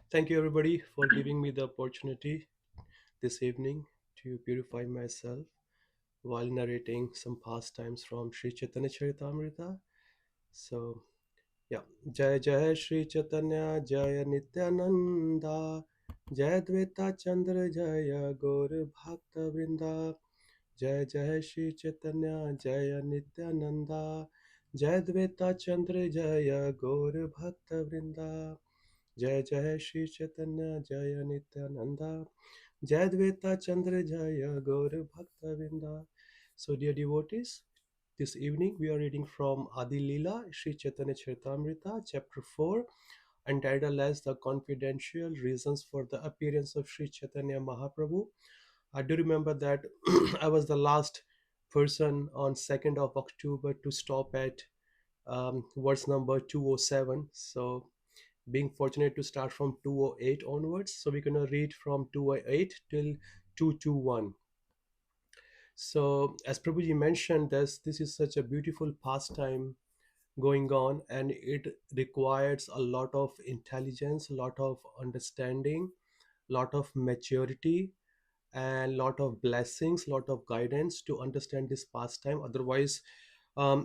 Thank you, everybody, for giving me the opportunity this evening to purify myself while narrating some pastimes from Sri Chaitanya Charitamrita. So, yeah, Jai Jai Sri Chaitanya, Jaya Nityananda, Jai Dvaita Chandra, Jaya Gaur Bhakta Vrinda, Jai Jai Shri Chaitanya, Jaya Nityananda, Jai Dvaita Chandra, Jaya Gaur Bhakta Vrinda. जय जय श्री चैतन्य जय नित्यानंदा जय Dvaita Chandra Jaya Gaur Bhakta Vrinda. So, dear devotees, this evening we are reading from Adi Lila, Sri Chaitanya Charitamrita, chapter 4, entitled as The Confidential Reasons for the Appearance of Sri Chaitanya Mahaprabhu. I do remember that I was the last person on 2nd of October to stop at verse number 207. So, being fortunate to start from 208 onwards. So we're going to read from 208 till 221. So, as Prabhuji mentioned, this is such a beautiful pastime going on, and it requires a lot of intelligence, a lot of understanding, lot of maturity, and lot of blessings, lot of guidance to understand this pastime. Otherwise,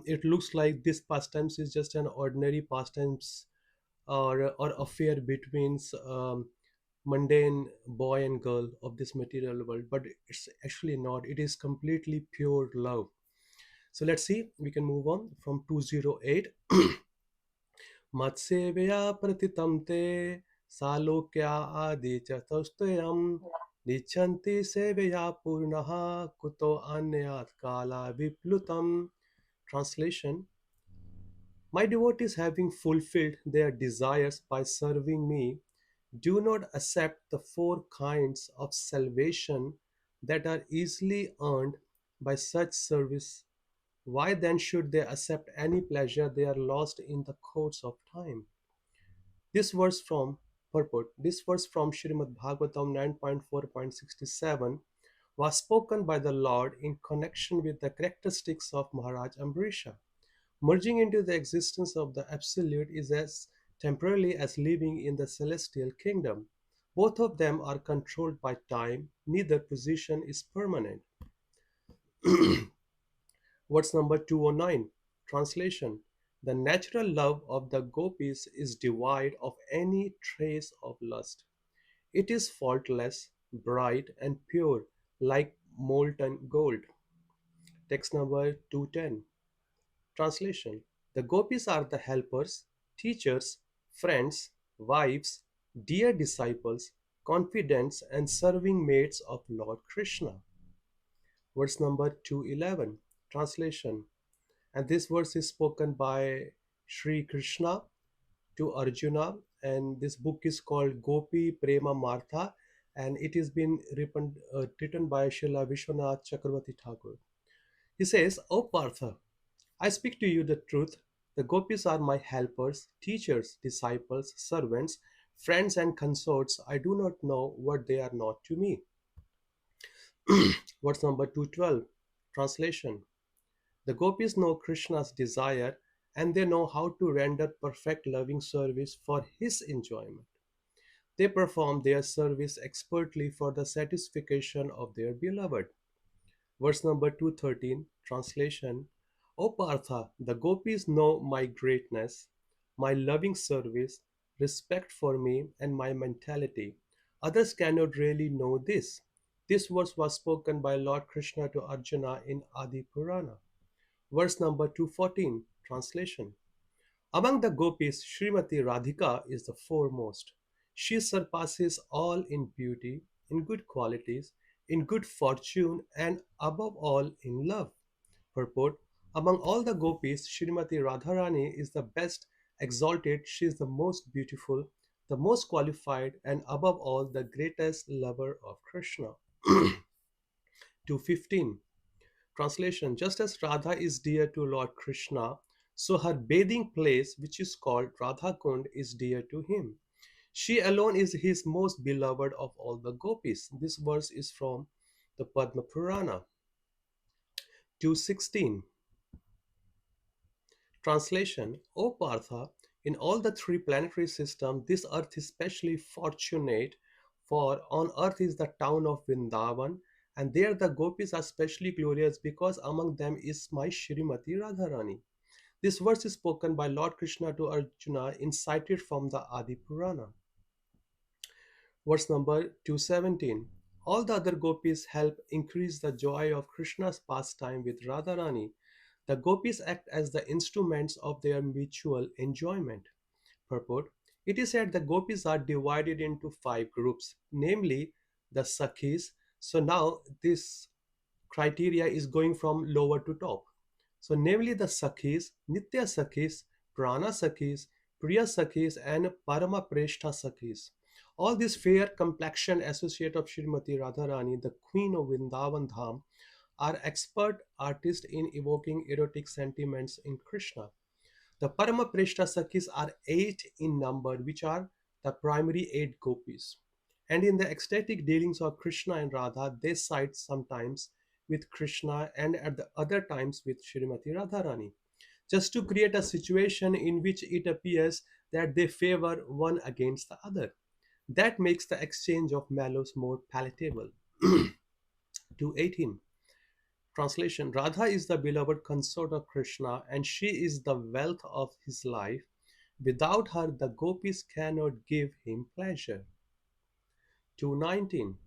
it looks like this pastimes is just an ordinary pastimes or affair between mundane boy and girl of this material world, but it's actually not. It is completely pure love. So let's see, we can move on from 208. मत्सेवया प्रतितं ते सालोक्या आदि चतुष्टयम् निच्छन्ति सेवया पूर्णः कुतो अन्यात् काला विप्लुतम्. Translation: My devotees, having fulfilled their desires by serving me, do not accept the four kinds of salvation that are easily earned by such service. Why then should they accept any pleasure they are lost in the course of time? This verse from purport. This verse from Srimad Bhagavatam 9.4.67 was spoken by the Lord in connection with the characteristics of Maharaj Ambrisha. Merging into the existence of the Absolute is as temporarily as living in the celestial kingdom. Both of them are controlled by time, neither position is permanent. What's number 209? Translation: The natural love of the gopis is devoid of any trace of lust. It is faultless, bright, and pure, like molten gold. Text number 210. Translation: The gopis are the helpers, teachers, friends, wives, dear disciples, confidants, and serving maids of Lord Krishna. Verse number 211. Translation: And this verse is spoken by Sri Krishna to Arjuna, and this book is called Gopi Prema Martha, and it has been written by Srila Vishwanath Chakravarti Thakur. He says, O Partha, I speak to you the truth. The gopis are my helpers, teachers, disciples, servants, friends, and consorts. I do not know what they are not to me. What's number 212? Translation: The gopis know Krishna's desire and they know how to render perfect loving service for his enjoyment. They perform their service expertly for the satisfaction of their beloved. Verse number 213, translation: O Partha, the gopis know my greatness, my loving service, respect for me, and my mentality. Others cannot really know this. This verse was spoken by Lord Krishna to Arjuna in Adi Purana. Verse number 214, translation: Among the gopis, Srimati Radhika is the foremost. She surpasses all in beauty, in good qualities, in good fortune, and above all in love. Purport: Among all the gopis, Srimati Radharani is the best exalted. She is the most beautiful, the most qualified, and above all, the greatest lover of Krishna. 215. Translation: Just as Radha is dear to Lord Krishna, so her bathing place, which is called Radha Kund, is dear to him. She alone is his most beloved of all the gopis. This verse is from the Padma Purana. 216. Translation: O Partha, In all the three planetary systems, this Earth is especially fortunate, for on Earth is the town of Vrindavan, and there the gopis are specially glorious because among them is my Shrimati Radharani. This verse is spoken by Lord Krishna to Arjuna, incited from the Adi Purana. Verse number 217. All the other gopis help increase the joy of Krishna's pastime with Radharani. The gopis act as the instruments of their mutual enjoyment. Purport. It is said the gopis are divided into five groups, namely the Sakhis. So now this criteria is going from lower to top. So, namely the Sakhis, Nitya Sakhis, Prana Sakhis, Priya Sakhis, and Parama Preshta Sakhis. All these fair complexioned associate of Srimati Radharani, the queen of Vrindavan Dham, are expert artists in evoking erotic sentiments in Krishna. The Parama Preshta Sakhis are eight in number, which are the primary eight gopis. And in the ecstatic dealings of Krishna and Radha, they side sometimes with Krishna and at the other times with Srimati Radharani, just to create a situation in which it appears that they favor one against the other. That makes the exchange of mallows more palatable. 218. Translation. Radha is the beloved consort of Krishna, and she is the wealth of his life. Without her, the gopis cannot give him pleasure. 219.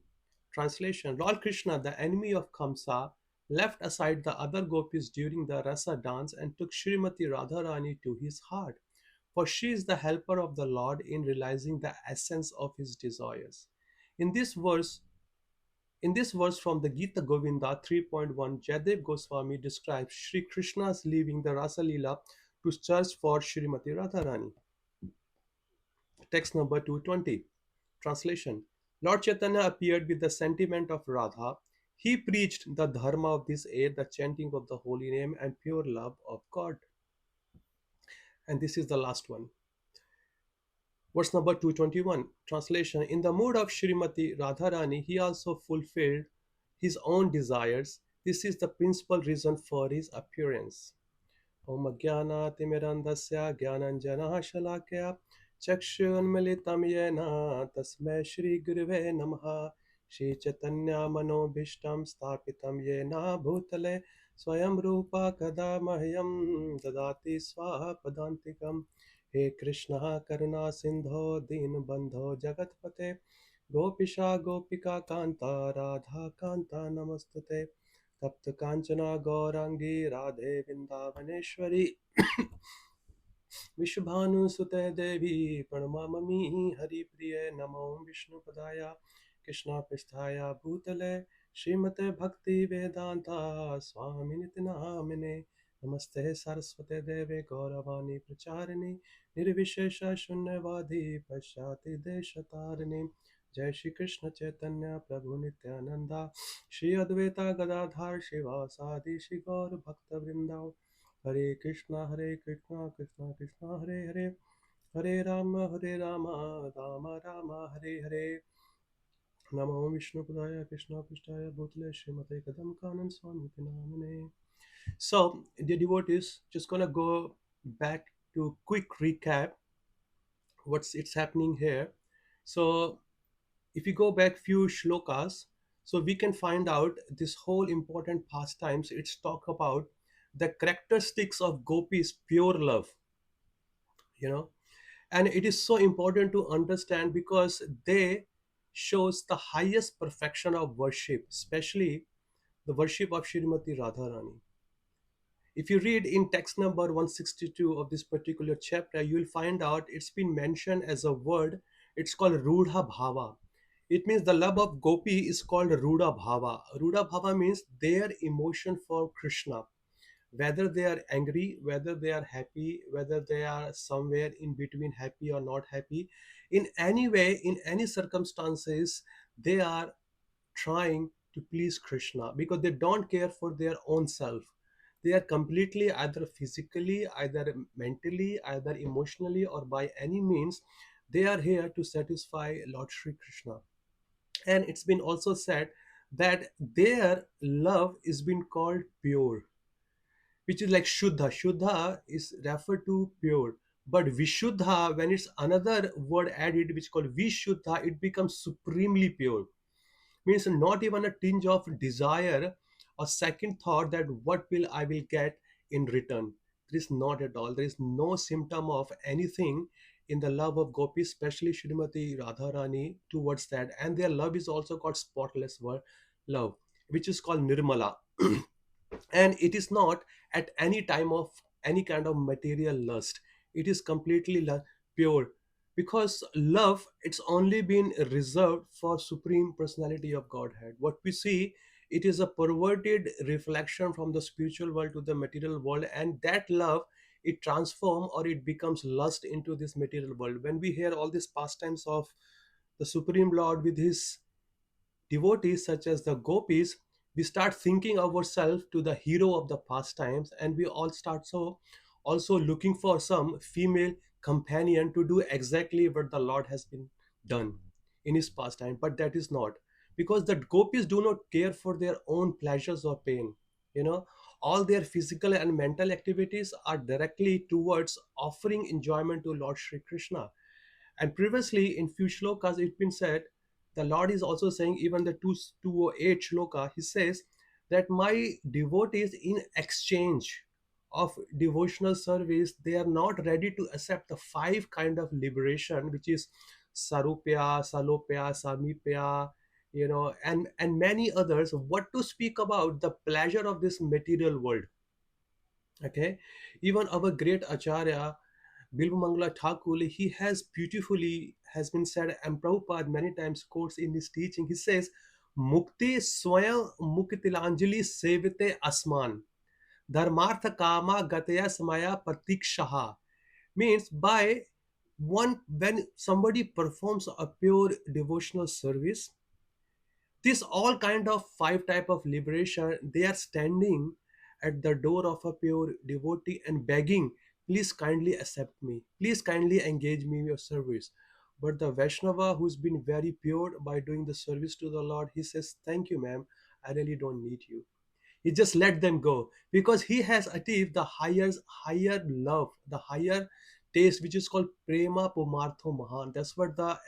Translation. Lord Krishna, the enemy of Kamsa, left aside the other gopis during the rasa dance and took Srimati Radharani to his heart, for she is the helper of the Lord in realizing the essence of his desires. In this verse, in this verse from the Gita Govinda 3.1, Jadev Goswami describes Sri Krishna's leaving the Rasa Lila to search for Srimati Radharani. Text number 220. Translation. Lord Chaitanya appeared with the sentiment of Radha. He preached the dharma of this age, the chanting of the holy name, and pure love of God. And this is the last one. Verse number 221. Translation. In the mood of Srimati Radharani, he also fulfilled his own desires. This is the principal reason for his appearance. ॐ अज्ञानातिमिरन्धस्य ज्ञानञ्जनः शलाकया चक्षुन्मिलितं येन तस्मै श्रीगुरवे नमः श्रीचैतन्यमनोभीष्टं स्थापितं येन भूतले स्वयं रूपा कदा मह्यं ददाति स्वापदान्तिकं हे कृष्णः करुणा सिन्धो दीनबन्धो जगत्पते गोपिशा गोपिका कान्ता राधा कान्ता नमस्तुते तप्त कांचना गौरांगी राधे वृंदावनेश्वरी विश्वभानुसुते देवी प्रणमामि हरिप्रिये नमो विष्णुपदाय कृष्णापृष्ठाय भूतले श्रीमते भक्ति वेदांता स्वामिनिति नामिने नमस्ते सरस्वते देवे गौरवाणी प्रचारिणे निर्विशेष शून्यवादी पश्चाति देशतारिणे जय श्री कृष्ण चैतन्य प्रभु नित्यानंदा श्री अद्वैता गदाधार शिवासादि श्री गौर भक्त वृंदा हरे कृष्णा कृष्णा कृष्णा हरे हरे हरे राम राम राम हरे हरे नमो विष्णुपदाय कृष्णापृष्ठाय भूतले श्रीमते कदम कानन स्वामी नामिने. So the devotees just gonna go back to quick recap what's it's happening here. So if we go back few shlokas, so we can find out this whole important pastimes. It's talk about the characteristics of gopis pure love, you know, and it is so important to understand because they shows the highest perfection of worship, especially the worship of Shrimati Radharani. If you read in text number 162 of this particular chapter, you will find out it's been mentioned as a word. It's called Rudha Bhava. It means the love of Gopi is called Rudha Bhava. Rudha Bhava means their emotion for Krishna. Whether they are angry, whether they are happy, whether they are somewhere in between happy or not happy, in any way, in any circumstances, they are trying to please Krishna because they don't care for their own self. They are completely either physically, either mentally, either emotionally, or by any means, they are here to satisfy Lord Sri Krishna. And it's been also said that their love is been called pure, which is like Shuddha. Shuddha is referred to pure. But Vishuddha, when it's another word added, which is called Vishuddha, it becomes supremely pure. Means not even a tinge of desire or second thought that what will I will get in return. There is not at all. There is no symptom of anything in the love of Gopi, especially Srimati Radharani towards that. And their love is also called spotless love, which is called Nirmala. And it is not at any time of any kind of material lust. It is completely pure, because love, it's only been reserved for supreme personality of Godhead. What we see, it is a perverted reflection from the spiritual world to the material world, and that love, it transforms or it becomes lust into this material world. When we hear all these pastimes of the supreme lord with his devotees such as the gopis, we start thinking ourselves to the hero of the pastimes, and we all start so also looking for some female companion to do exactly what the Lord has been done in his pastime. But that is not, because the gopis do not care for their own pleasures or pain. You know, all their physical and mental activities are directly towards offering enjoyment to Lord Shri Krishna. And previously in few shlokas, it's been said, the Lord is also saying, even the 208 shloka, he says that my devotees in exchange of devotional service, they are not ready to accept the five kind of liberation, which is sarupya, salopya, samipya, and many others. What to speak about the pleasure of this material world? Okay, even our great acharya Bilvamangala Thakur, he has beautifully has been said, and Prabhupada many times quotes in his teaching. He says, "Mukti swayam muktilanjali sevite asman, dharmartha kama gataya samaya pratikshaha." Means by one, when somebody performs a pure devotional service, this all kind of five type of liberation, they are standing at the door of a pure devotee and begging, please kindly accept me, please kindly engage me in your service. But the Vaishnava who's been very pure by doing the service to the Lord, he says, thank you, ma'am, I really don't need you. He just let them go, because he has achieved the higher love, the higher taste, which is called prema pumartho mahan. That's what the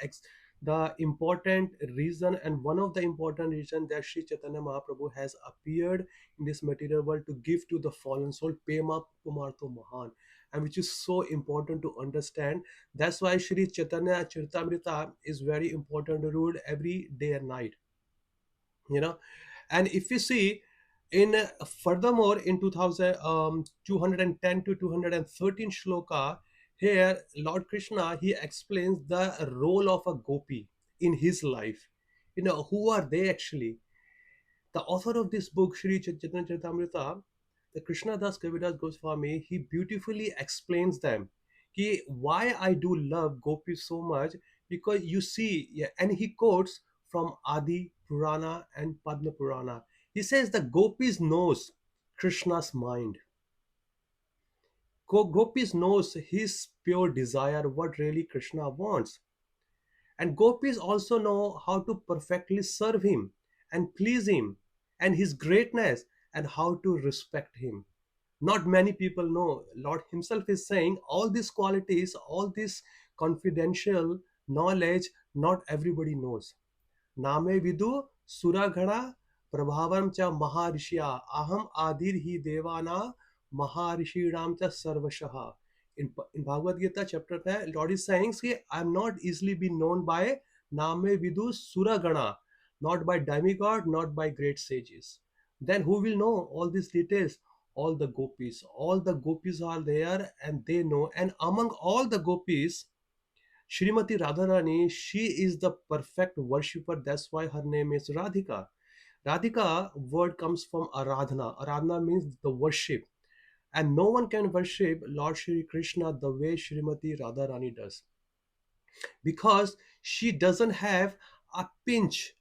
important reason, and one of the important reason that Sri Chaitanya Mahaprabhu has appeared in this material world to give to the fallen soul prema pumartho mahan, and which is so important to understand. That's why Sri Chaitanya Charitamrita is very important to read every day and night. you know and if you see in furthermore in 210 to 213 shloka, here Lord Krishna, he explains the role of a gopi in his life. Who are they actually? The author of this book, Sri Chaitanya Charitamrita, the Krishna Das Kaviraj Goswami, he beautifully explains them. Why I do love gopis so much, because you see, yeah, and he quotes from Adi Purana and Padma Purana. He says the gopis knows Krishna's mind. Gopis knows his pure desire, what really Krishna wants. And gopis also know how to perfectly serve him and please him and his greatness, and how to respect him. Not many people know. Lord himself is saying all these qualities, all this confidential knowledge, not everybody knows. नामे विदु सुरगणा प्रभावम च महर्षिया अहम आदिर ही देवाना महर्षिणाम च सर्वशः. In Bhagavad Gita chapter 10, Lord is saying, see, I am not easily be known by name vidu suragana, not by demigod, not by great sages. Then who will know all these details? All the gopis. All the gopis are there and they know. And among all the gopis, Srimati Radharani, she is the perfect worshipper. That's why her name is Radhika. Radhika word comes from Aradhana. Aradhana means the worship. And no one can worship Lord Shri Krishna the way Srimati Radharani does. Because she doesn't have a pinch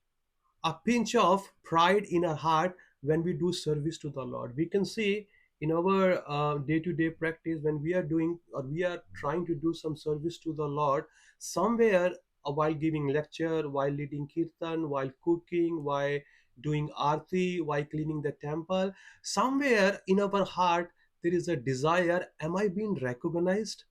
of pride in our heart when we do service to the Lord. We can see in our day-to-day practice, when we are doing or we are trying to do some service to the Lord, somewhere while giving lecture, while leading kirtan, while cooking, while doing arti, while cleaning the temple, somewhere in our heart there is a desire: Am I being recognized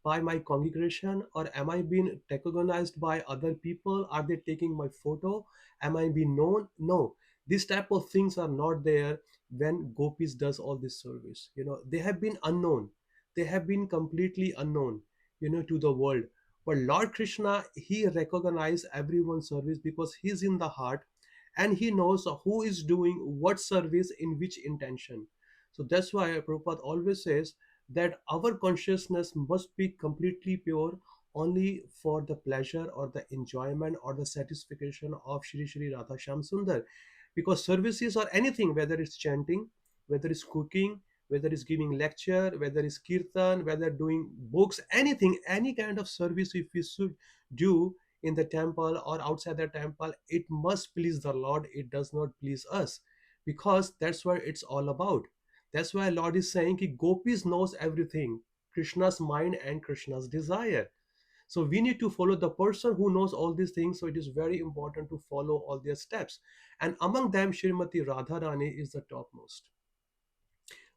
by my congregation, or am I being recognized by other people? Are they taking my photo? Am I being known? No, these type of things are not there when gopis does all this service. They have been unknown, they have been completely unknown, to the world. But Lord Krishna, he recognizes everyone's service because he's in the heart, and he knows who is doing what service in which intention. So that's why Prabhupada always says that our consciousness must be completely pure only for the pleasure or the enjoyment or the satisfaction of Shri Shri Radha Sham Sundar. Because services or anything, whether it's chanting, whether it's cooking, whether it's giving lecture, whether it's kirtan, whether doing books, anything, any kind of service if we should do in the temple or outside the temple, it must please the Lord. It does not please us, because that's what it's all about. That's why Lord is saying ki gopis knows everything, Krishna's mind and Krishna's desire. So we need to follow the person who knows all these things. So it is very important to follow all their steps. And among them, Srimati Radharani is the topmost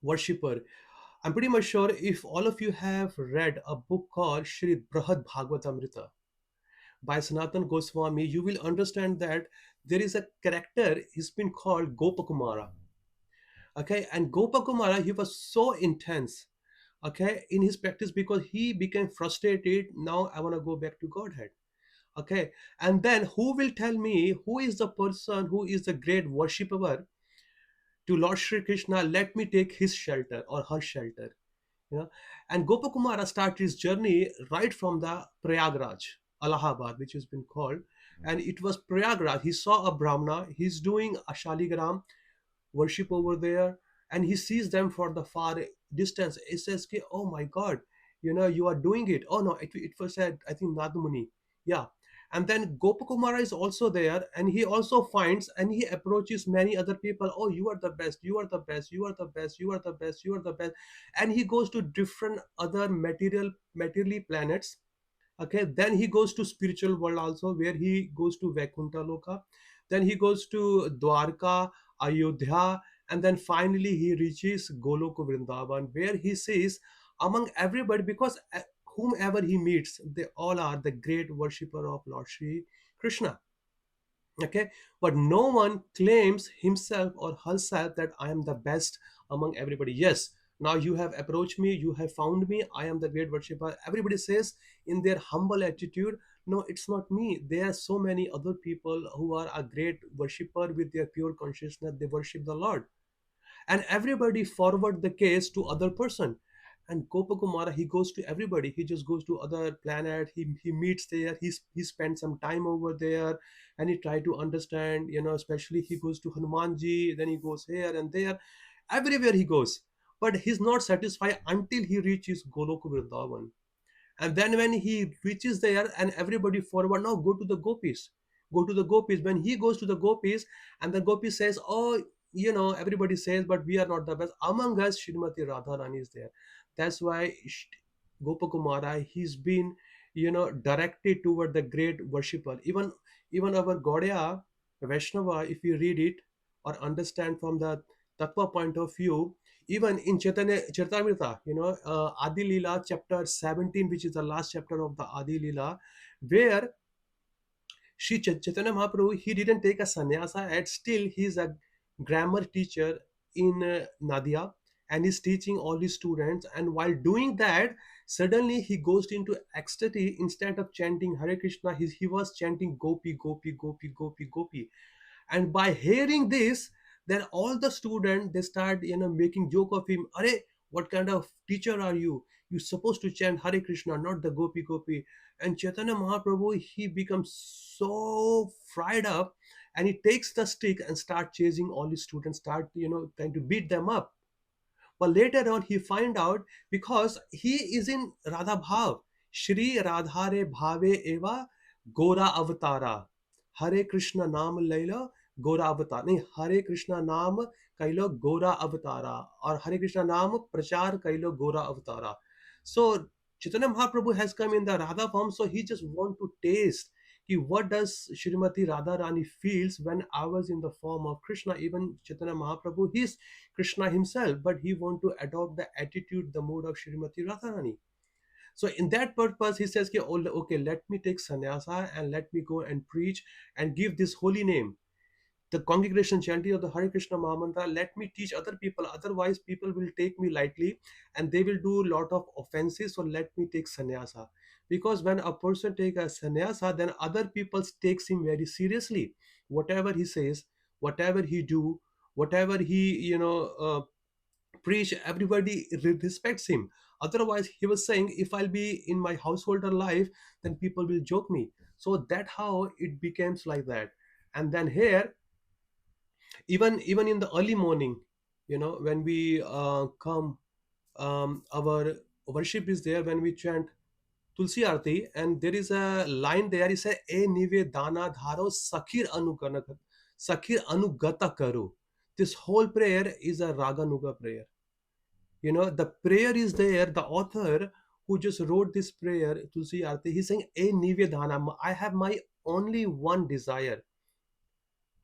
worshipper. I'm pretty much sure if all of you have read a book called Shri Brahad Bhagavatamrita by Sanatan Goswami, you will understand that there is a character, he's been called Gopakumara. Okay, and Gopakumara, he was so intense, okay, in his practice, because he became frustrated. Now I want to go back to Godhead. Okay, and then who will tell me who is the person who is the great worshipper to Lord Shri Krishna? Let me take his shelter or her shelter. you know and Gopakumara started his journey right from the Prayagraj, Allahabad, which has been called. And it was Prayagraj, he saw a Brahmana, he's doing a Shaligram worship over there, and he sees them for the far distance. He says, oh my God, you are doing it. Oh no, it was said, I think, Nadumuni. Yeah. And then Gopakumara is also there, and he also finds and he approaches many other people. Oh, you are the best, you are the best, you are the best, you are the best, you are the best. And he goes to different other materially planets. Okay, then he goes to spiritual world also, where he goes to Vaikuntha Loka, then he goes to Dwarka, Ayodhya, and then finally he reaches Goloka Vrindavan, where he says among everybody, because whomever he meets, they all are the great worshipper of Lord Shri Krishna. Okay, but no one claims himself or herself that I am the best among everybody. Yes, now you have approached me, you have found me, I am the great worshipper. Everybody says in their humble attitude, no, it's not me. There are so many other people who are a great worshipper with their pure consciousness. They worship the Lord, and everybody forward the case to other person. And Gopakumara, he goes to everybody, he just goes to other planet, he meets there, he spends some time over there, and he try to understand, especially he goes to Hanumanji, then he goes here and there, everywhere he goes. But he's not satisfied until he reaches Goloka Vrindavan. And then when he reaches there, and everybody forward, now go to the gopis, go to the gopis. When he goes to the gopis, and the gopi says, oh, everybody says, but we are not the best among us, Shrimati Radharani is there. That's why Gopakumara, he's been directed toward the great worshipper. Even our Gaudiya Vaishnava, if you read it or understand from the tattva point of view, even in Chaitanya Charitamrita, Adi Lila chapter 17, which is the last chapter of the Adi Lila, where Chaitanya Mahaprabhu, he didn't take a sannyasa, and still he's a grammar teacher in Nadia, and he's teaching all his students. And while doing that, suddenly he goes into ecstasy. Instead of chanting Hare Krishna, he was chanting Gopi, Gopi, Gopi, Gopi, Gopi. And by hearing this, then all the students, they start making joke of him. Are, what kind of teacher are you? You're supposed to chant Hare Krishna, not the Gopi Gopi. And Chaitanya Mahaprabhu, he becomes so fried up, and he takes the stick and start chasing all his students, start trying to beat them up. But later on, he find out, because he is in Radha Bhav. Shri Radhare Bhave Eva Gora Avatara. Hare Krishna Naam Laila Gora Avatara. नहीं, Hare Krishna Naam Kailo Gora Avatara. Or Hare Krishna Naam Prachar Kailo Gora Avatara. So Chaitanya Mahaprabhu has come in the Radha form, so he just want to taste what does Shrimati Radharani feels when I was in the form of Krishna. Even Chaitanya Mahaprabhu, he's Krishna himself, but he want to adopt the attitude, the mode of Shrimati Radharani. So in that purpose, he says, "Okay, oh, okay, let me take sannyasa and let me go and preach and give this holy name, the congregation chanting of the Hare Krishna Mahamantra. Let me teach other people. Otherwise, people will take me lightly and they will do a lot of offenses. So let me take sannyasa." Because when a person take a sannyasa, then other people takes him very seriously. Whatever he says, whatever he do, whatever he preach, everybody respects him. Otherwise, he was saying, if I'll be in my householder life, then people will joke me. So that how it becomes like that. And then here, even in the early morning, when we come, our worship is there when we chant tulsi arti, and there is a line there, it says, "E nivedana dharo sakhir anugata karo." This whole prayer is a raganuga prayer. The prayer is there, the author who just wrote this prayer, tulsi arti, he's saying, "E nivedana, I have my only one desire."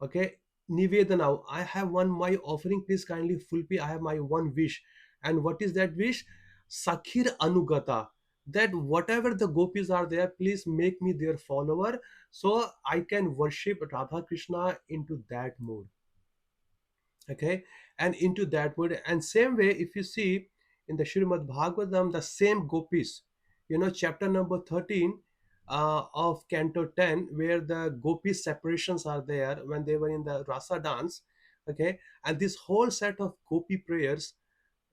Okay, nivedana, I have one my offering, please kindly fulfill, I have my one wish. And what is that wish? Sakhir anugata, that whatever the gopis are there, please make me their follower, so I can worship Radha Krishna into that mood. Okay, and into that mood. And same way, if you see in the Srimad Bhagavatam, the same gopis, chapter number 13 of canto 10, where the gopi separations are there when they were in the rasa dance. Okay, and this whole set of gopi prayers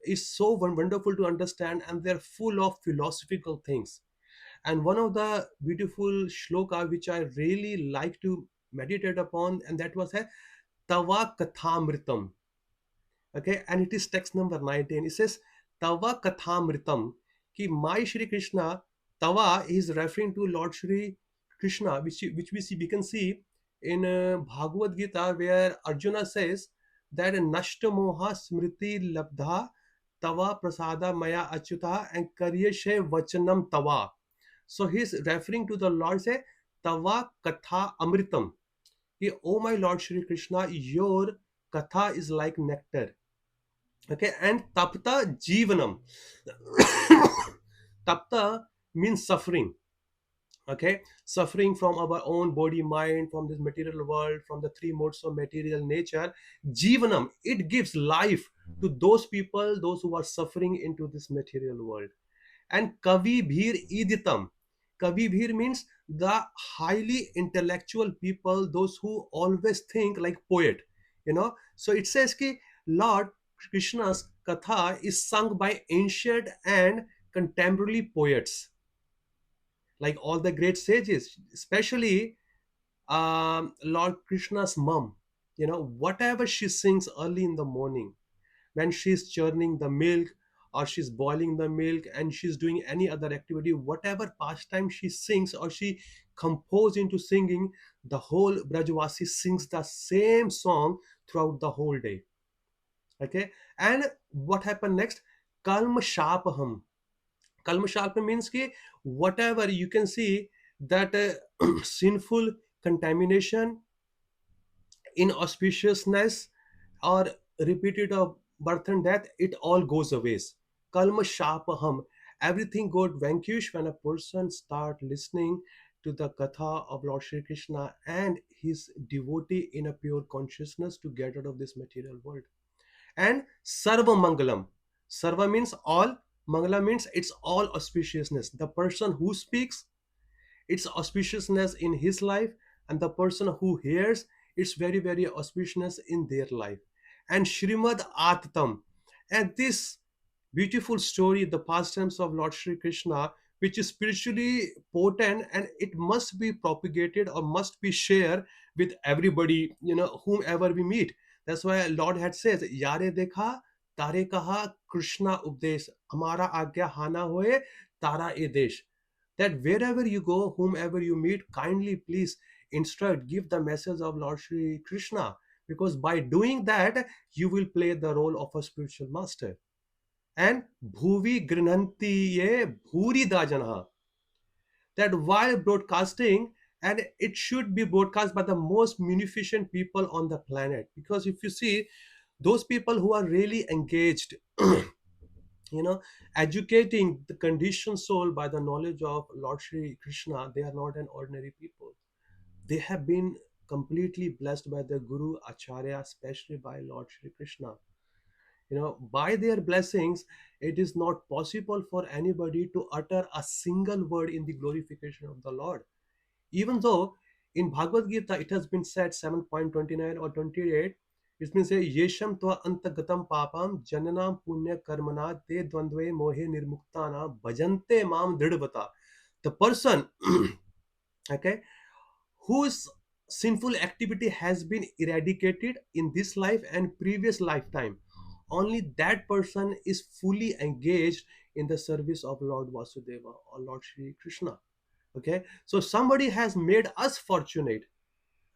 is so wonderful to understand, and they're full of philosophical things. And one of the beautiful shloka which I really like to meditate upon, and that was a tava kathamritam. Okay, and it is text number 19. It says, "Tava kathamritam," ki my Shri Krishna. Tava is referring to Lord Shri Krishna, which we can see in Bhagavad Gita, where Arjuna says that nashta moha smriti labdha tava prasada maya achyuta and karyashe vachanam tava. So he's referring to the Lord, say, "Tava katha amritam," कि, "Oh my Lord Shri Krishna, your katha is like nectar." Okay, and tapta jivanam. Tapta means suffering. Okay, suffering from our own body, mind, from this material world, from the three modes of material nature. Jivanam, it gives life to those people, those who are suffering into this material world. And kavi bhir iditam. Kavi bhir means the highly intellectual people, those who always think like poet. So it says ki Lord Krishna's katha is sung by ancient and contemporary poets, like all the great sages, especially Lord Krishna's mom. Whatever she sings early in the morning, when she's churning the milk or she's boiling the milk and she's doing any other activity, whatever pastime she sings or she compose into singing, the whole Brajvasi sings the same song throughout the whole day. Okay, and what happened next? Kalma shapaham. Kalma shapaham means ki whatever you can see that sinful contamination, inauspiciousness, or repeated of birth and death, it all goes away. Kalma shapaham. Everything got vanquished when a person start listening to the katha of Lord Shri Krishna and his devotee in a pure consciousness to get out of this material world. And sarva mangalam. Sarva means all, mangala means it's all auspiciousness. The person who speaks, it's auspiciousness in his life, and the person who hears, it's very very auspiciousness in their life. And Shrimad Attam, and this beautiful story, the pastimes of Lord Shri Krishna, which is spiritually potent, and it must be propagated or must be shared with everybody, whomever we meet. That's why Lord had says, "Yare dekha tare kaha Krishna updesh, hamara agya hana hoye tara e desh." That wherever you go, whomever you meet, kindly please instruct, give the message of Lord Shri Krishna, because by doing that, you will play the role of a spiritual master. And bhuvi grinanti ye bhuri dajana, that while broadcasting, and it should be broadcast by the most munificent people on the planet, because if you see those people who are really engaged you know educating the conditioned soul by the knowledge of Lord Shri Krishna. They are not an ordinary people. They have been completely blessed by the Guru Acharya, especially by Lord Shri Krishna. By their blessings, it is not possible for anybody to utter a single word in the glorification of the Lord. Even though in Bhagavad Gita it has been said 7.29 or 28, it means yesham tva antagatam papam jananam punya karmana te dvandve mohe nirmuktana bhajante mam dridvata. The person okay, whose sinful activity has been eradicated in this life and previous lifetime, only that person is fully engaged in the service of Lord Vasudeva or Lord Shri Krishna. Okay, so somebody has made us fortunate.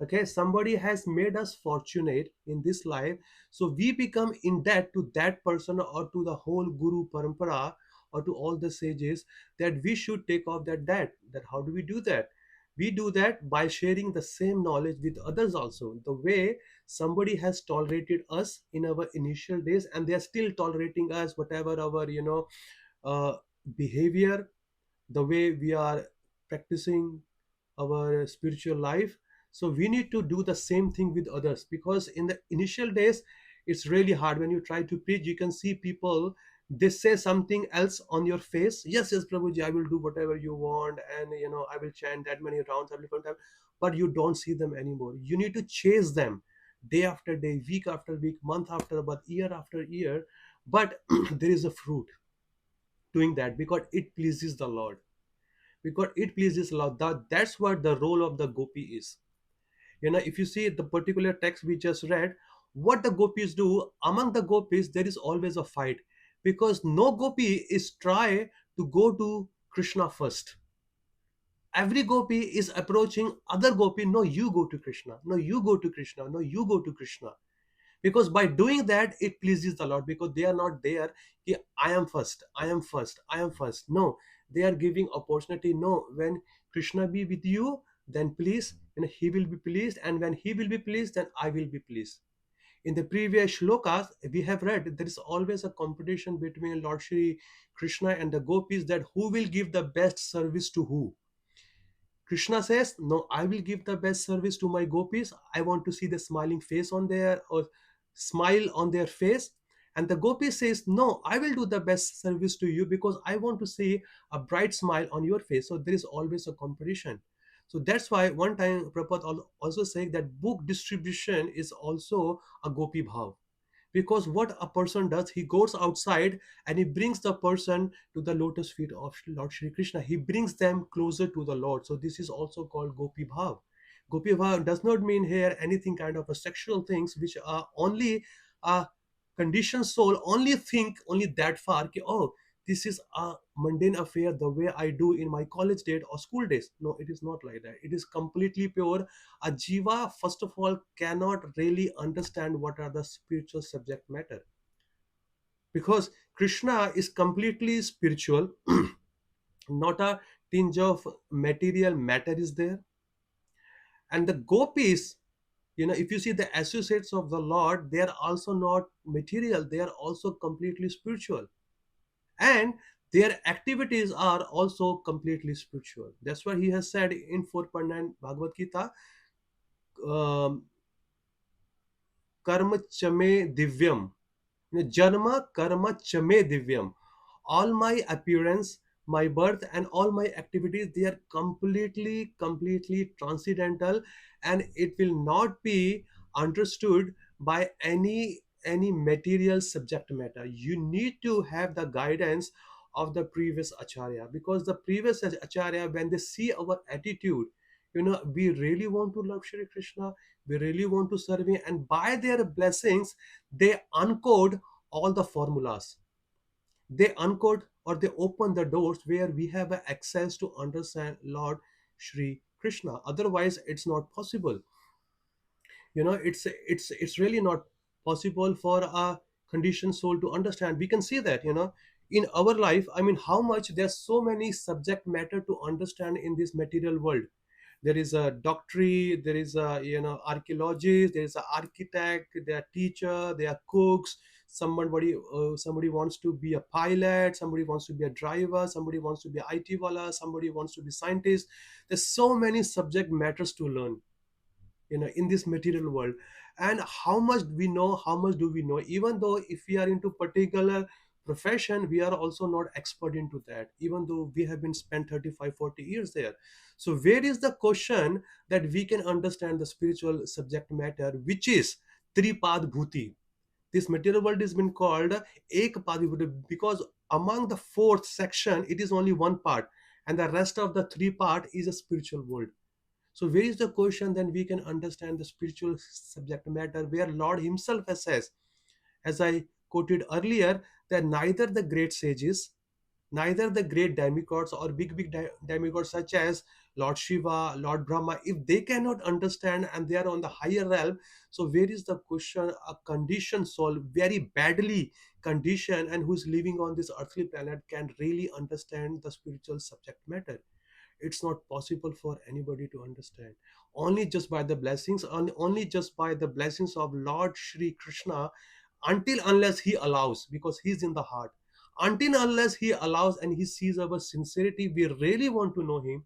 Okay, somebody has made us fortunate in this life, so we become in debt to that person or to the whole Guru Parampara or to all the sages, that we should take off that debt. That how do we do that? We do that by sharing the same knowledge with others also. The way somebody has tolerated us in our initial days, and they are still tolerating us, whatever our uh, behavior, the way we are practicing our spiritual life. So we need to do the same thing with others, because in the initial days it's really hard. When you try to preach, you can see people, they say something else on your face. Yes, yes, Prabhuji, I will do whatever you want, and I will chant that many rounds every time. But you don't see them anymore. You need to chase them day after day, week after week, month after month, year after year. But there is a fruit doing that, because it pleases the Lord. Because it pleases Lord. That's what the role of the gopi is. If you see the particular text we just read, what the gopis do, among the gopis there is always a fight, because no gopi is try to go to Krishna first. Every gopi is approaching other gopi. No, you go to Krishna. No, you go to Krishna. No, you go to Krishna. Because by doing that it pleases the Lord, because they are not there ki, I am first, I am first, I am first. No, they are giving opportunity. No, when Krishna be with you, then please, he will be pleased, and when he will be pleased, then I will be pleased. In the previous shlokas we have read, there is always a competition between Lord Shri Krishna and the gopis, that who will give the best service to who. Krishna says, no, I will give the best service to my gopis. I want to see the smiling face on their, or smile on their face. And the gopi says, no, I will do the best service to you, because I want to see a bright smile on your face. So there is always a competition. So that's why one time Prabhupada also saying that book distribution is also a gopi bhav. Because what a person does, he goes outside and he brings the person to the lotus feet of Lord Shri Krishna. He brings them closer to the Lord. So this is also called gopi bhav. Gopi bhav does not mean here anything kind of a sexual things, which are only a conditioned soul only think only that far ki, oh, this is a mundane affair, the way I do in my college days or school days. No, it is not like that. It is completely pure. A jiva first of all cannot really understand what are the spiritual subject matter, because Krishna is completely spiritual. Not a tinge of material matter is there. And the gopis, if you see the associates of the Lord, they are also not material, they are also completely spiritual. And their activities are also completely spiritual. That's what he has said in 4.9 Bhagavad Gita, um, karma chame divyam. Janma karma chame divyam. All my appearance, my birth, and all my activities, they are completely transcendental, and it will not be understood by any material subject matter. You need to have the guidance of the previous acharya, because the previous acharya, when they see our attitude, we really want to love Shri Krishna, we really want to serve him, and by their blessings they uncode all the formulas. They uncode, or they open the doors where we have access to understand Lord Shri Krishna. Otherwise it's not possible. It's really not possible for a conditioned soul to understand. We can see that, in our life. I mean, how much there's so many subject matter to understand in this material world. There is a doctorate, there is a archaeologist, there is an architect, there are teacher, there are cooks, somebody wants to be a pilot, somebody wants to be a driver, somebody wants to be a IT wala, somebody wants to be scientist. There's so many subject matters to learn, in this material world. And how much we know, how much do we know, even though if we are into particular profession, we are also not expert into that, even though we have been spent 35, 40 years there. So where is the question that we can understand the spiritual subject matter, which is tripad bhuti. This material world has been called ek padi bhuti because among the fourth section it is only one part, and the rest of the three part is a spiritual world. So where is the question? Then we can understand the spiritual subject matter, where Lord Himself has says, as I quoted earlier, that neither the great sages, neither the great demigods or big demigods such as Lord Shiva, Lord Brahma, if they cannot understand and they are on the higher realm, so where is the question? A conditioned soul, very badly conditioned, and who's living on this earthly planet, can really understand the spiritual subject matter? It's not possible for anybody to understand. Only just by the blessings, only just by the blessings of Lord Shri Krishna, until unless he allows, because he's in the heart, until unless he allows and he sees our sincerity, we really want to know him,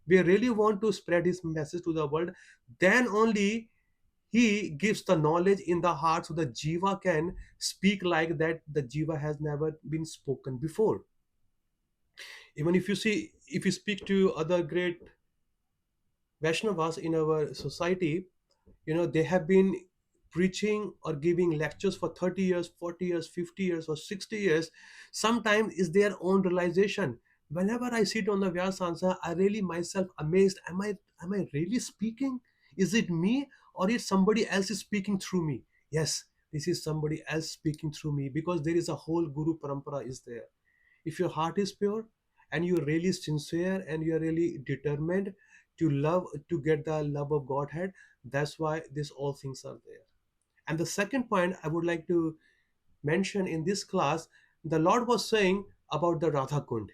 we really want to spread his message to the world, then only he gives the knowledge in the heart, so the jiva can speak like that the jiva has never been spoken before. Even if you see, if you speak to other great Vaishnavas in our society, they have been preaching or giving lectures for 30 years, 40 years, 50 years, or 60 years. Sometimes is their own realization. Whenever I sit on the Vyasansa, I really myself amazed. Am I really speaking? Is it me, or is somebody else is speaking through me? Yes, this is somebody else speaking through me, because there is a whole Guru Parampara is there. If your heart is pure and you're really sincere and you're really determined to love, to get the love of Godhead, that's why these all things are there. And the second point I would like to mention in this class, the Lord was saying about the Radha Kund.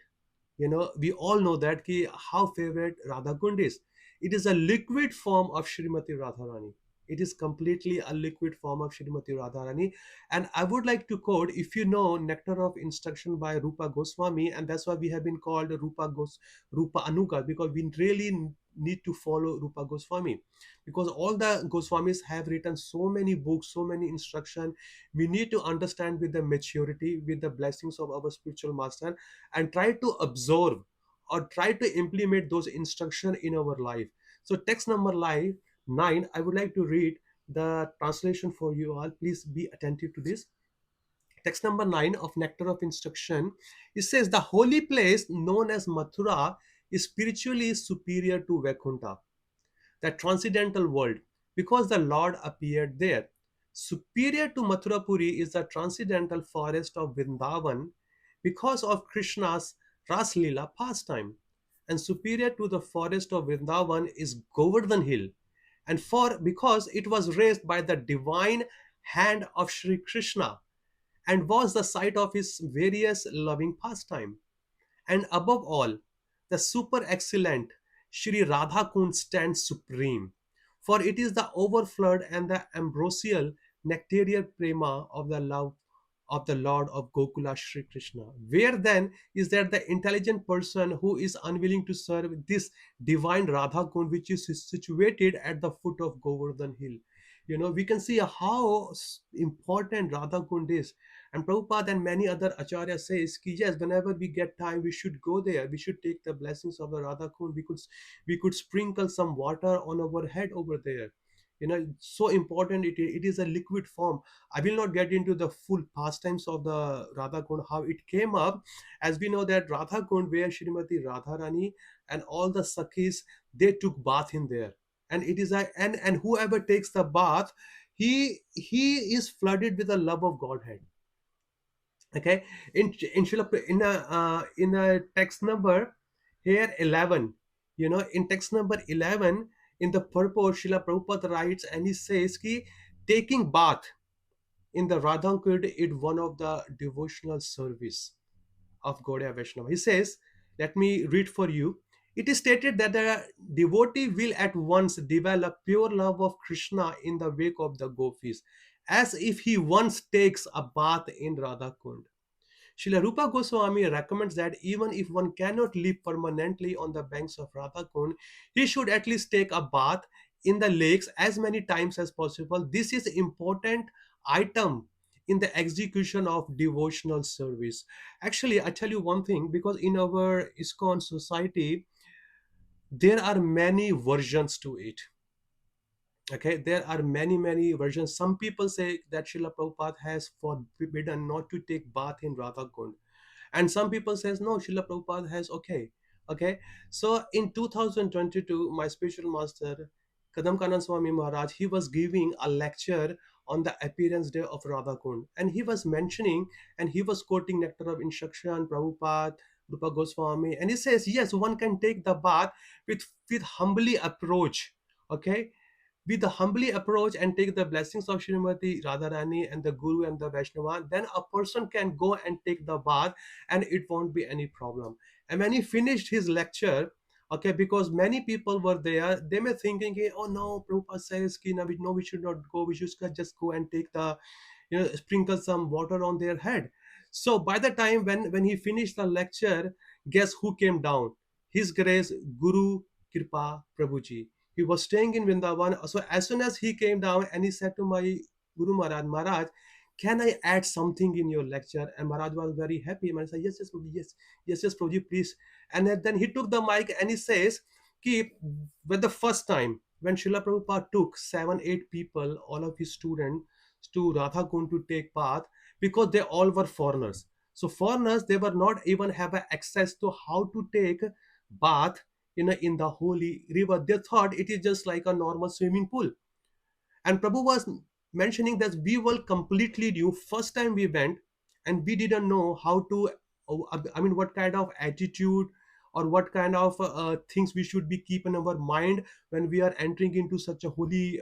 We all know that ki how favorite Radha Kund is. It is a liquid form of Srimati Radharani. It is completely a liquid form of Srimati Radharani. And I would like to quote, if you know Nectar of Instruction by Rupa Goswami, and that's why we have been called Rupa Anuga, because we really need to follow Rupa Goswami, because all the Goswamis have written so many books, so many instruction. We need to understand with the maturity, with the blessings of our spiritual master, and try to absorb or try to implement those instructions in our life. So text number 9, I would like to read the translation for you all. Please be attentive to this. Text number 9 of Nectar of Instruction. It says the holy place known as Mathura is spiritually superior to Vaikuntha, the transcendental world, because the Lord appeared there. Superior to Mathurapuri is the transcendental forest of Vrindavan because of Krishna's Ras Lila pastime. And superior to the forest of Vrindavan is Govardhan Hill, and for because it was raised by the divine hand of Sri Krishna and was the site of his various loving pastime. And above all, the super excellent Shri Radha Kund stands supreme, for it is the overflowed and the ambrosial nectarial prema of the love of the Lord of Gokula Shri Krishna. Where then is there the intelligent person who is unwilling to serve this divine Radha Kund, which is situated at the foot of Govardhan Hill? We can see how important Radha Kund is. And Prabhupada and many other acharyas says ki yes, whenever we get time, we should go there. We should take the blessings of the Radha Kund. We could sprinkle some water on our head over there. It's so important. It is a liquid form. I will not get into the full pastimes of the Radha Kund, how it came up. As we know that Radha Kund, where Srimati Radharani and all the Sakhis, they took bath in there. And it is a and whoever takes the bath, he is flooded with the love of Godhead. Okay, in a text number here 11, in text number 11, in the purport, Srila Prabhupada writes and he says ki taking bath in the Radhankund is one of the devotional service of Gaudiya Vaishnava. He says, let me read for you. It is stated that the devotee will at once develop pure love of Krishna in the wake of the gopis, as if he once takes a bath in Radha Kund. Srila Rupa Goswami recommends that even if one cannot live permanently on the banks of Radhakund, he should at least take a bath in the lakes as many times as possible. This is important item in the execution of devotional service. Actually, I tell you one thing, because in our ISKCON society, there are many versions to it. Okay, there are many versions. Some people say that Srila Prabhupada has forbidden not to take bath in Radha Kund, and some people says no, Srila Prabhupada has okay. So in 2022, my spiritual master Kadam Kanan Swami Maharaj, he was giving a lecture on the appearance day of Radha Kund, and he was mentioning, and he was quoting nectar of instruction, Prabhupada, Rupa Goswami, and he says yes, one can take the bath with humbly approach, okay, with the humbly approach and take the blessings of Srimati Radharani and the Guru and the Vaishnava, then a person can go and take the bath and it won't be any problem. And when he finished his lecture, okay, because many people were there, they may thinking, "Hey, oh no, Prabhupada says, ki, no, we should not go, we should just go and take the, sprinkle some water on their head." So by the time when he finished the lecture, guess who came down? His grace, Guru Kripa Prabhuji. He was staying in Vrindavan. So as soon as he came down and he said to my Guru Maharaj, Maharaj, can I add something in your lecture? And Maharaj was very happy. Maharaj said, yes, yes, Prabhuji, yes, Prabhuji, please. And then he took the mic and he says, Ki, when the first time, when Srila Prabhupada took 7, 8 people, all of his students, to Radha Kund to take bath, because they all were foreigners. So foreigners, they were not even have access to how to take bath in the holy river. They thought it is just like a normal swimming pool. And Prabhu was mentioning that we were completely new. First time we went, and we didn't know how to, I mean, what kind of attitude or what kind of things we should be keep in our mind when we are entering into such a holy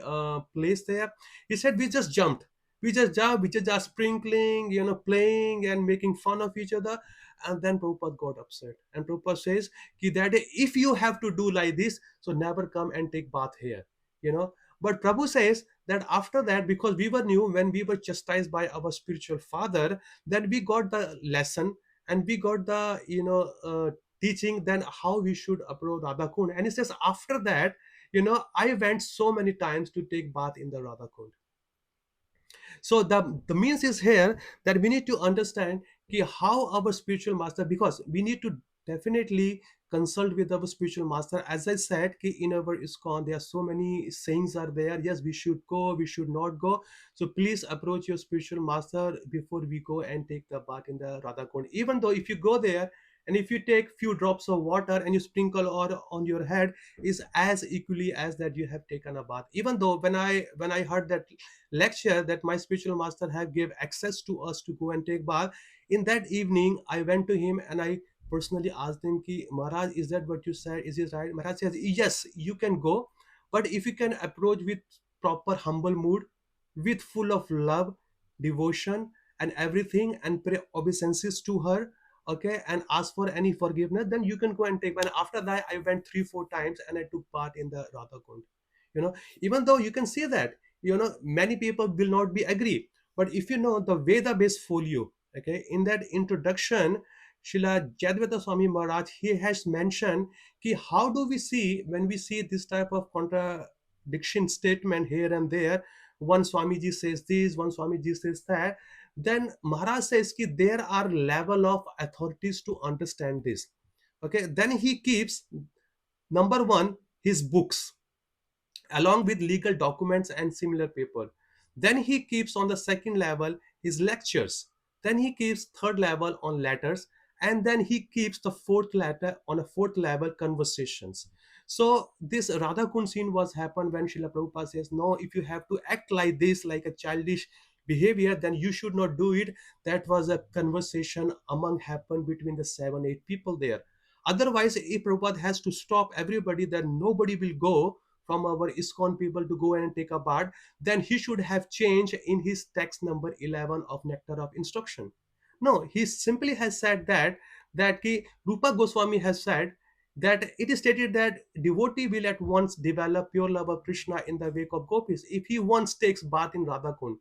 place there. He said we just jumped. We just jumped, we just sprinkling, playing and making fun of each other. And then Prabhupada got upset. And Prabhupada says, Ki, that if you have to do like this, so never come and take bath here. You know, but Prabhu says that after that, because we were new, when we were chastised by our spiritual father, then we got the lesson, and we got the teaching then how we should approach Radha Kund. And he says after that, I went so many times to take bath in the Radha Kund. So the means is here that we need to understand how our spiritual master, because we need to definitely consult with our spiritual master. As I said, in our ISKCON there are so many sayings are there. Yes, we should go, we should not go. So please approach your spiritual master before we go and take the bath in the Radha Kund. Even though if you go there and if you take few drops of water and you sprinkle or on your head, is as equally as that you have taken a bath. Even though when I heard that lecture that my spiritual master have gave access to us to go and take bath, in that evening I went to him and I personally asked him, ki Maharaj, is that what you said, is it right? Maharaj says yes, you can go, but if you can approach with proper humble mood, with full of love, devotion and everything, and pray obeisances to her, okay, and ask for any forgiveness, then you can go and take. And after that I went 3 4 times and I took part in the Radha Kund. you know Even though you can see that, many people will not be agree, but if you know the Veda based folio, okay, in that introduction, Shila Jadvata Swami Maharaj, he has mentioned ki how do we see when we see this type of contradiction statement here and there. One Swamiji says this, one Swamiji says that. Then Maharaj says ki there are level of authorities to understand this. Okay, then he keeps number one his books along with legal documents and similar paper. Then he keeps on the second level his lectures. Then he keeps third level on letters, and then he keeps the fourth letter on a fourth level conversations. So this Radha Kund scene was happened when Srila Prabhupada says, no, if you have to act like this, like a childish behavior, then you should not do it. That was a conversation among happened between the 7, 8 people there. Otherwise, if Prabhupada has to stop everybody, then nobody will go from our ISKCON people to go and take a bath, then he should have changed in his text number 11 of Nectar of Instruction. No, he simply has said that Rupa Goswami has said that it is stated that devotee will at once develop pure love of Krishna in the wake of gopis if he once takes bath in Radha Kund.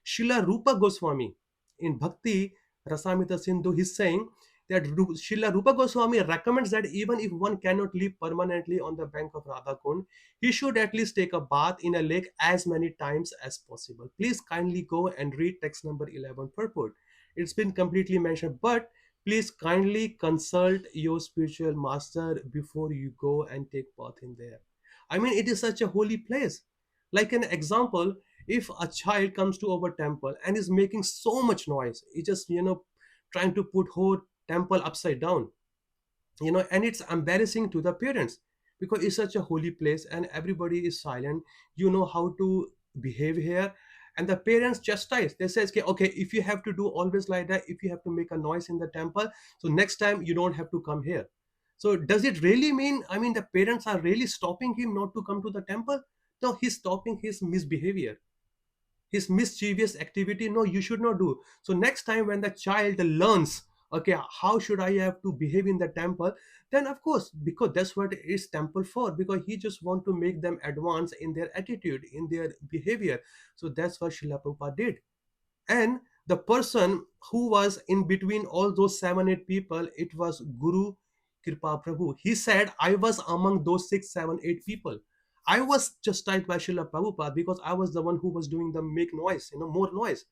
Srila Rupa Goswami in Bhakti Rasamrita Sindhu, he's saying that Srila Rupa Goswami recommends that even if one cannot live permanently on the bank of Radha Kund, he should at least take a bath in a lake as many times as possible. Please kindly go and read text number 11 purport. It's been completely mentioned, but please kindly consult your spiritual master before you go and take bath in there. I mean, it is such a holy place. Like an example, if a child comes to our temple and is making so much noise, he just trying to put whole temple upside down, and it's embarrassing to the parents because it's such a holy place and everybody is silent. You know how to behave here, and the parents chastise. They says, okay, okay, if you have to do always like that, if you have to make a noise in the temple, so next time you don't have to come here. So does it really mean, I mean, the parents are really stopping him not to come to the temple? No, he's stopping his misbehavior, his mischievous activity. No, you should not do. So next time when the child learns, okay, how should I have to behave in the temple, then of course, because that's what is temple for, because he just want to make them advance in their attitude, in their behavior. So that's what Srila Prabhupada did. And the person who was in between all those 7 8 people, it was Guru Kripa Prabhu. He said, I was among those 6 7 8 people. I was just typed by Srila Prabhupada because I was the one who was doing the make noise, more noise.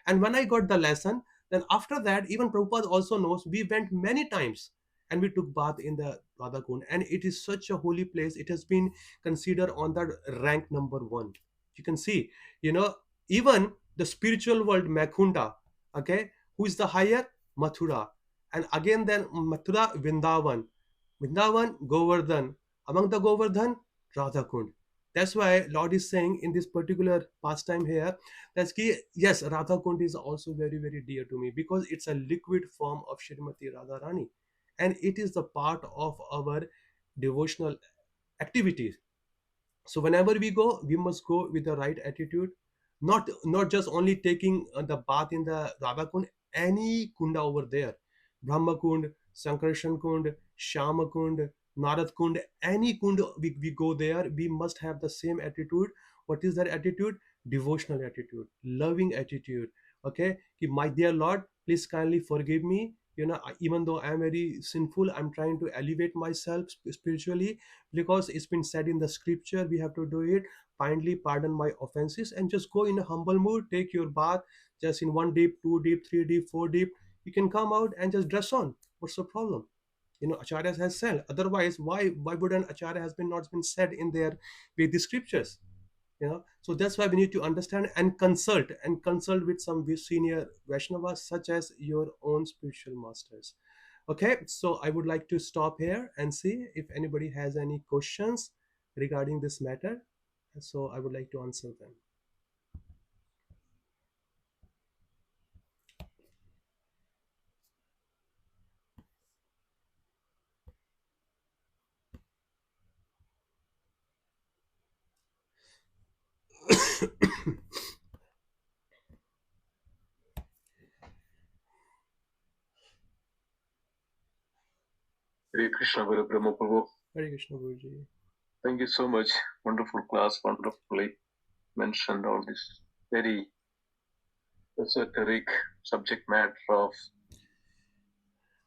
And when I got the lesson, then after that, even Prabhupada also knows, we went many times and we took bath in the Radha Kund. And it is such a holy place. It has been considered on the rank number one. You can see, you know, even the spiritual world, Makunda, okay, who is the higher? Mathura. And again, then Mathura, Vrindavan. Vrindavan, Govardhan. Among the Govardhan, Radha Kund. That's why Lord is saying in this particular pastime here, that's key. Yes, Radha Kund is also very, very dear to me because it's a liquid form of Shrimati Radha Rani. And it is the part of our devotional activities. So whenever we go, we must go with the right attitude, not just only taking the bath in the Radha Kund, any kunda over there, Brahma Kund, Sankarshan Kund, Shama Kund, Narad Kund, any kund we go there, we must have the same attitude. What is that attitude? Devotional attitude, loving attitude. Okay, Ki, my dear Lord, please kindly forgive me. Even though I am very sinful, I'm trying to elevate myself spiritually, because it's been said in the scripture we have to do it. Kindly pardon my offenses, and just go in a humble mood, take your bath, just in one deep, two deep, three deep, four deep. You can come out and just dress on. What's the problem? Acharyas has said. Otherwise, why would an acharya has been not been said in their with the scriptures? So that's why we need to understand and consult with some senior Vaishnavas, such as your own spiritual masters. Okay, so I would like to stop here and see if anybody has any questions regarding this matter. So I would like to answer them. Hare Krishna, Guru Brahma Prabhu. Hare Krishna, Guruji. Thank you so much. Wonderful class, wonderfully mentioned all this very esoteric subject matter of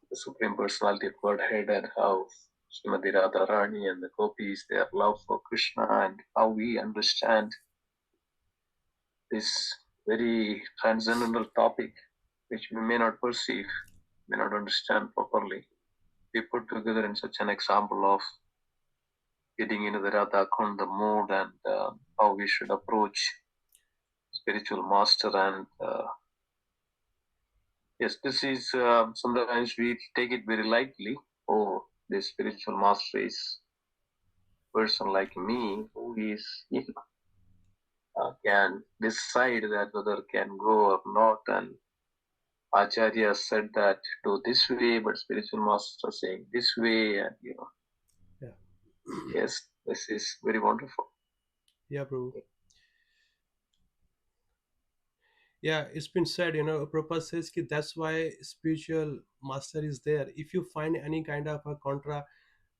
the Supreme Personality of Godhead and how Srimati Radharani and the gopis, their love for Krishna, and how we understand this very transcendental topic which we may not perceive, may not understand properly. We put together in such an example of getting into the Radha Kund, the mood, and how we should approach spiritual master. And yes, this is sometimes we take it very lightly. Oh, this spiritual master is person like me who is can decide that whether can go or not. And Acharya said that do this way, but spiritual master saying this way, and Yeah. yes, this is very wonderful. Yeah, Prabhu. Yeah, it's been said, Prabhupada says that's why spiritual master is there. If you find any kind of a contra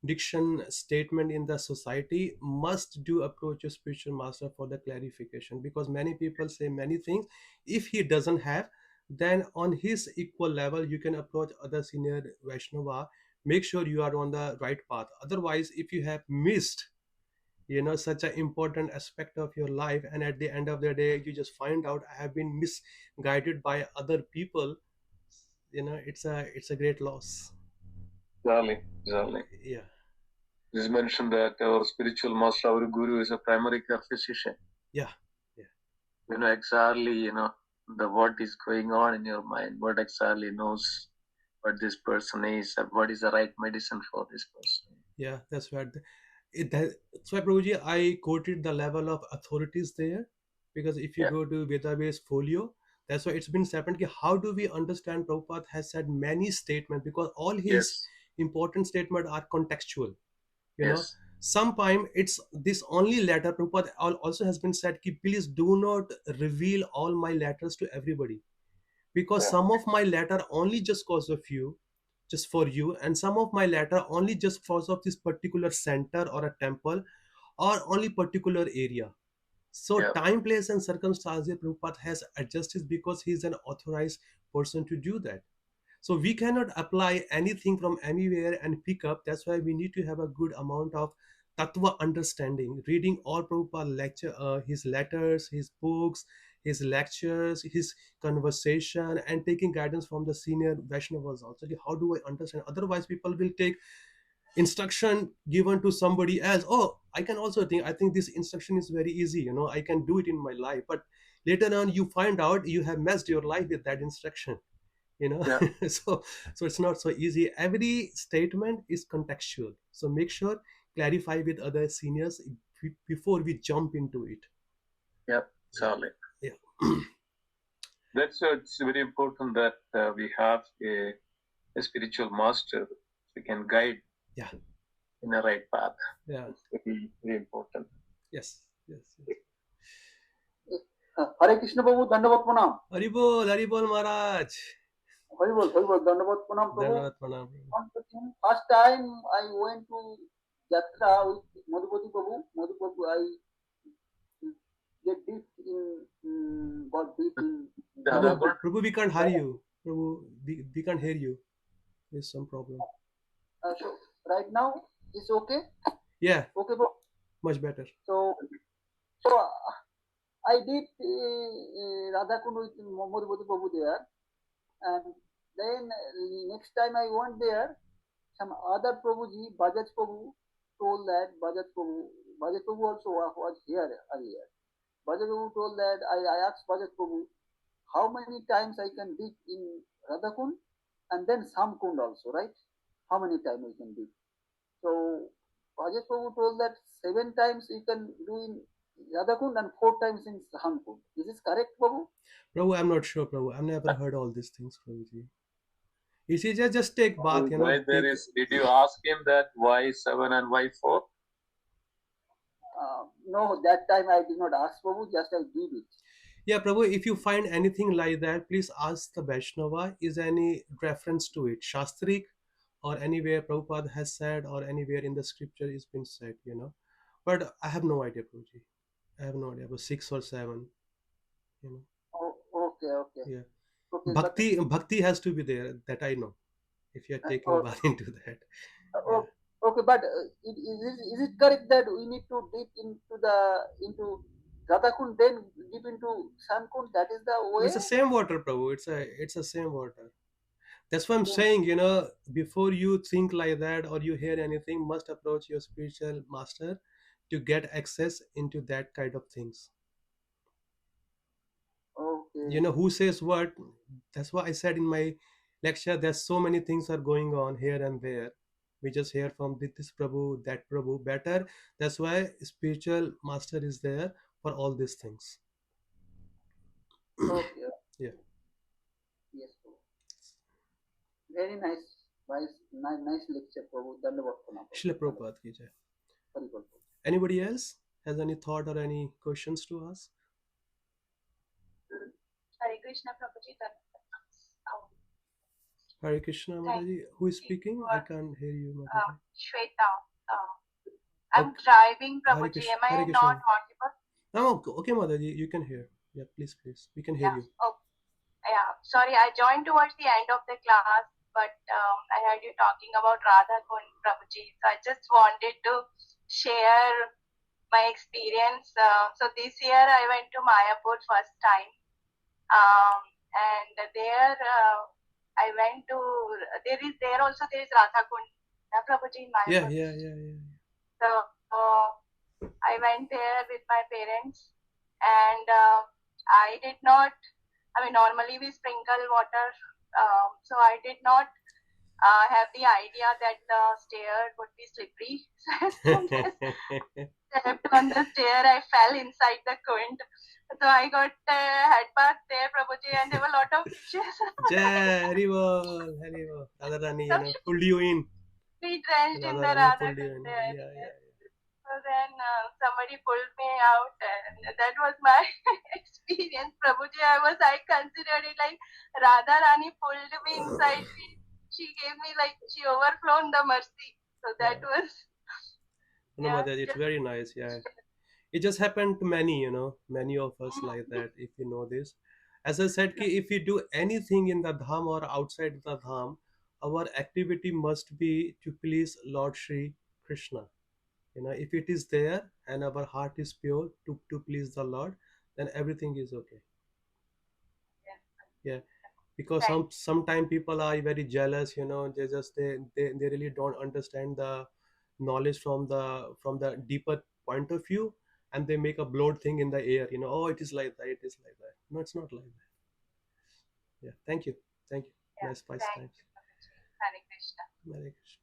diction statement in the society, must do approach a spiritual master for the clarification, because many people say many things. If he doesn't have, then on his equal level you can approach other senior Vaishnava. Make sure you are on the right path. Otherwise, if you have missed, such an important aspect of your life, and at the end of the day you just find out I have been misguided by other people, it's a great loss. Exactly, exactly. Yeah. It is mentioned that our spiritual master, our guru, is a primary care physician. Yeah. Yeah. You know exactly, the what is going on in your mind, what exactly knows what this person is, and what is the right medicine for this person. Yeah, that's right. That's why, Prabhuji, I quoted the level of authorities there, because if you Yeah. go to Vedabase folio, that's why it's been said. How do we understand? Prabhupada has said many statements, because all his Yes. important statements are contextual. you know Yes. Sometime it's this only letter. Prabhupada also has been said ki, please do not reveal all my letters to everybody, because Yeah. some of my letter only just cause of you, just for you, and some of my letter only just cause of this particular center or a temple, or only particular area. So Yeah. time, place, and circumstances, Prabhupada has adjusted, because he is an authorized person to do that. So we cannot apply anything from anywhere and pick up. That's why we need to have a good amount of tattva understanding, reading all Prabhupada lecture, his letters, his books, his lectures, his conversation, and taking guidance from the senior Vaishnavas also. How do I understand? Otherwise, people will take instruction given to somebody else. Oh, I can also think, I think this instruction is very easy, I can do it in my life. But later on you find out you have messed your life with that instruction, you know Yeah. so it's not so easy. Every statement is contextual, so make sure clarify with other seniors before we jump into it. Yeah. Yeah. Exactly. Yeah. That's it's very important that we have a spiritual master we can guide Yeah. in a right path. Yeah. It's very, very important. Yes. Yes. Yes. হরে কৃষ্ণ বাবু দণ্ডবত প্রণাম। Hari bol Maharaj. Hari বল দণ্ডবত প্রণাম প্রভু। Dhanavad pranam, Prabhu. First time I went to Yatra with Madhupati Prabhu. Madhupati, I get deep in got deep in Prabhu, Radhakund. Dhanavad. Prabhu, we can't hear you. Prabhu, we can't hear you. There's some problem. So right now it's okay. Yeah, Okay, bro. much better. So I did Radhakund with Madhupati Prabhu there, and then next time I went there, some other Prabhuji, Bajaj Prabhu, told that Bajaj Prabhu also was here earlier. Bajaj Prabhu told that I asked Bajaj Prabhu how many times I can dip in Radhakund and then Samkund also, right? How many times I can dip? So Bajaj Prabhu told that 7 times you can do in Radhakund and 4 times in Samkund. Is this correct, Prabhu? Prabhu, I'm not sure, Prabhu. I've never heard all these things, Prabhuji. You see, just take bath, Why there take. is? Did you ask him that why 7 and why 4? No, that time I did not ask Prabhu, just I did it. Yeah, Prabhu, if you find anything like that, please ask the Vaishnava. Is any reference to it, Shastric, or anywhere Prabhupada has said, or anywhere in the scripture is been said. But I have no idea, Prabhuji. I have no idea about 6 or 7, you know. Oh, okay, okay, Yeah. okay, but Bhakti has to be there, that I know. If you're taking oh, bath into that. Yeah. oh, okay, but is it correct that we need to dip into Radhakund then dip into Samkund? That is the way. It's the same water, Prabhu. It's the same water. That's what I'm Same. saying. Before you think like that or you hear anything, must approach your spiritual master to get access into that kind of things. Okay, Who says what? That's why I said in my lecture, there's so many things are going on here and there. We just hear from this Prabhu, that Prabhu better. That's why spiritual master is there for all these things. okay, Yeah. yes, Prabhu. Very nice lecture, Prabhu. Dandavat pranam, Prabhu. Srila Dandavat. Prabhupada ki jai. Hari Bol, Prabhu. Anybody else has any thought or any questions to ask? Hare Krishna Prabhuji. Hare Krishna, Thank Mataji. Who is you speaking? for I can't hear you, Mataji. Shweta. I'm Okay. driving, Hare Prabhuji. Krishna. Am Hare I not Krishna. audible? No, okay, Mataji. You can hear. Yeah, please, please. We can hear Yeah. you. Oh, yeah. Sorry, I joined towards the end of the class, but I heard you talking about Radha Kund, Prabhuji. So I just wanted to share my experience. So this year I went to Mayapur first time, and there I went to there also there is Radha Kund, Prabhuji in Yeah, Mayapur. yeah, yeah, yeah. So I went there with my parents, and I did not. I mean, normally we sprinkle water, so I did not have the idea that the stair would be slippery. So as soon as I stepped on the stair, I fell inside the current. So I got headbath there, Prabhuji, and there were a lot of fishes. Jai Haribol, Haribol. Radha Rani, So pulled you in. we drenched in Radha the Rani Radha pulled you Kund in. there. Yeah, Yes. yeah, So then somebody pulled me out, and that was my experience, Prabhuji. I considered it like Radha Rani pulled me inside. She gave me like she overflown the mercy. So yeah. that was No, yeah, Mataji, it's just very nice. Yeah. It just happened to many, many of us like mm, that, if you know this. As I said, ki if we do anything in the dham or outside the dham, our activity must be to please Lord Shri Krishna. If it is there and our heart is pure to please the Lord, then everything is okay. yeah. Yeah, because Thank sometime people are very jealous. They really don't understand the knowledge from the deeper point of view, and they make a blowed thing in the air. Oh, it is like that, it is like that. No, it's not like that. Yeah, thank you. Thank you. yeah. Nice spice Thank times. you, Prabhuji. Hare Krishna. Merry Krishna.